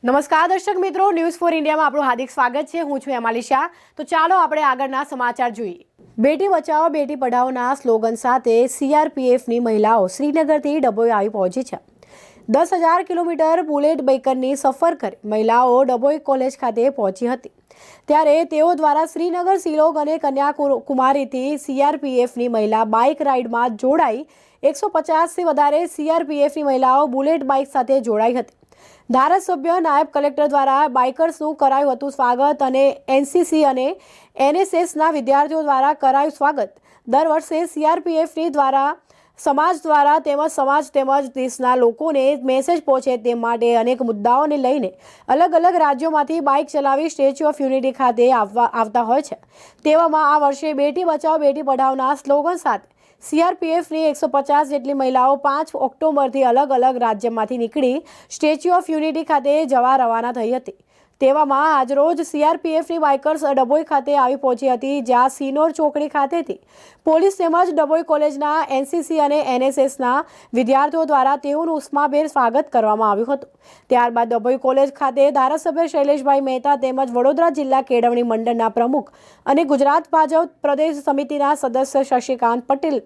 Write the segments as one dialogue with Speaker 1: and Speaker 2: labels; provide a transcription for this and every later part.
Speaker 1: નમસ્કાર દર્શક મિત્રો, ન્યૂઝ ફોર ઇન્ડિયામાં આપણું હાર્દિક સ્વાગત છે। હું છું એમાલી શાહ। તો ચાલો આપણે આગળના સમાચાર જોઈએ। બેટી બચાવો બેટી પઢાઓના સ્લોગન સાથે સીઆરપીએફની મહિલાઓ શ્રીનગરથી ડભોઈ આવી પહોંચી છે। 10,000 કિલોમીટર બુલેટ બાઇકરની સફર કરી મહિલાઓ ડભોઈ કોલેજ ખાતે પહોંચી હતી। ત્યારે તેઓ દ્વારા શ્રીનગર, શિલોંગ અને કન્યાકુમારીથી સીઆરપીએફની મહિલા બાઇક રાઇડમાં જોડાઈ 150થી વધારે સીઆરપીએફની મહિલાઓ બુલેટ બાઇક સાથે જોડાઈ હતી। ધારાસભ્ય નાયબ કલેક્ટર દ્વારા બાઇકર્સનું કરાયું હતું સ્વાગત અને એનસીસી અને એનએસએસના વિદ્યાર્થીઓ દ્વારા કરાયું સ્વાગત। દર વર્ષે સીઆરપીએફની દ્વારા સમાજ તેમજ દેશના લોકોને મેસેજ પહોંચે તે માટે અનેક મુદ્દાઓને લઈને અલગ અલગ રાજ્યોમાંથી બાઇક ચલાવી સ્ટેચ્યુ ઓફ યુનિટી ખાતે આવતા હોય છે। તેવામાં આ વર્ષે બેટી બચાવો બેટી પઢાઓના સ્લોગન સાથે સીઆરપીએફની 150 જેટલી મહિલાઓ 5 ઓક્ટોબરથી અલગ અલગ રાજ્યમાંથી નીકળી સ્ટેચ્યુ ઓફ યુનિટી ખાતે જવા રવાના થઈ હતી। તેવામાં આજરોજ સીઆરપીએફની બાઇકર્સ ડભોઈ ખાતે આવી પહોંચી હતી, જ્યાં સિનોર ચોકડી ખાતેથી પોલીસ તેમજ ડભોઈ કોલેજના એનસીસી અને એનએસએસના વિદ્યાર્થીઓ દ્વારા તેઓનું ઉષ્માભેર સ્વાગત કરવામાં આવ્યું હતું। ત્યારબાદ ડભોઈ કોલેજ ખાતે ધારાસભ્ય શૈલેષભાઈ મહેતા તેમજ વડોદરા જિલ્લા કેળવણી મંડળના પ્રમુખ અને ગુજરાત ભાજપ પ્રદેશ સમિતિના સદસ્ય શશિકાંત પટેલ,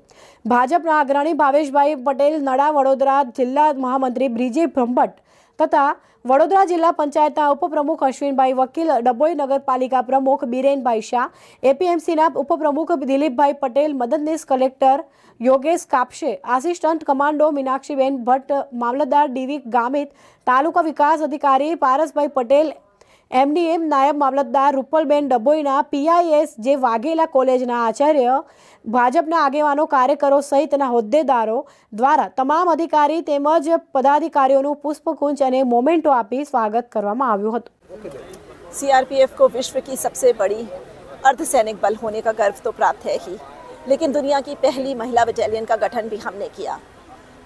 Speaker 1: ભાજપના અગ્રણી ભાવેશભાઈ પટેલ નડા, વડોદરા જિલ્લા મહામંત્રી બ્રિજે બ્રહ્મભટ્ટ તથા વડોદરા જિલ્લા પંચાયતના ઉપપ્રમુખ અશ્વિનભાઈ વકીલ, ડભોઈ નગરપાલિકા પ્રમુખ બિરેનભાઈ શાહ, એપીએમસીના ઉપપ્રમુખ દિલીપભાઈ પટેલ, મદદનીશ collector Yogesh Kapse, assistant commando Minakshiben Bhatt, મામલતદાર ડીવી ગામિત, તાલુકા વિકાસ અધિકારી પારસભાઈ પટેલ, એમડીએમ નાયબ મામલતદાર રૂપલબેન, ડભોઈના પીઆઈએસ જે વાઘેલા કોલેજના આચાર્ય, ભાજપના આગેવાનો, કાર્યકરો સહિતના હોદ્દેદારો દ્વારા તમામ અધિકારી તેમજ પદાધિકારીઓનું પુષ્પગુચ્છ અને મોમેન્ટો આપી સ્વાગત કરવામાં આવ્યું હતું।
Speaker 2: सीआरपीएफ को विश्व की सबसे बड़ी अर्धसैनिक बल होने का गर्व तो प्राप्त है ही, लेकिन दुनिया की पहली महिला बटालियन का गठन भी हमने किया।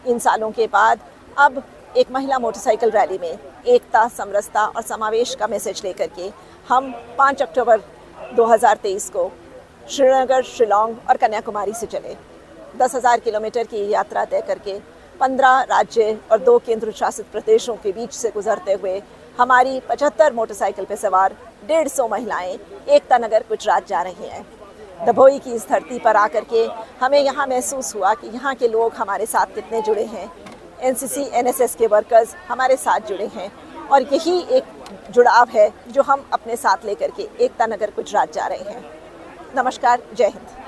Speaker 2: इन सालों के बाद अब एक महिला मोटरसाइकिल रैली में एकता, समरसता और समावेश का मैसेज लेकर के हम 5 अक्टूबर 2023 को श्रीनगर, शिलोंग और कन्याकुमारी से चले। 10,000 किलोमीटर की यात्रा तय करके 15 राज्य और 2 केंद्र शासित प्रदेशों के बीच से गुजरते हुए हमारी 75 मोटरसाइकिल पर सवार 150 महिलाएं एकता नगर गुजरात जा रही हैं। डभोई की इस धरती पर आकर के हमें यहाँ महसूस हुआ कि यहाँ के लोग हमारे साथ कितने जुड़े हैं। एनसीसी, एनएसएस के वर्कर्स हमारे साथ जुड़े हैं और यही एक जुड़ाव है जो हम अपने साथ लेकर के एकता नगर गुजरात जा रहे हैं। नमस्कार, जय हिंद।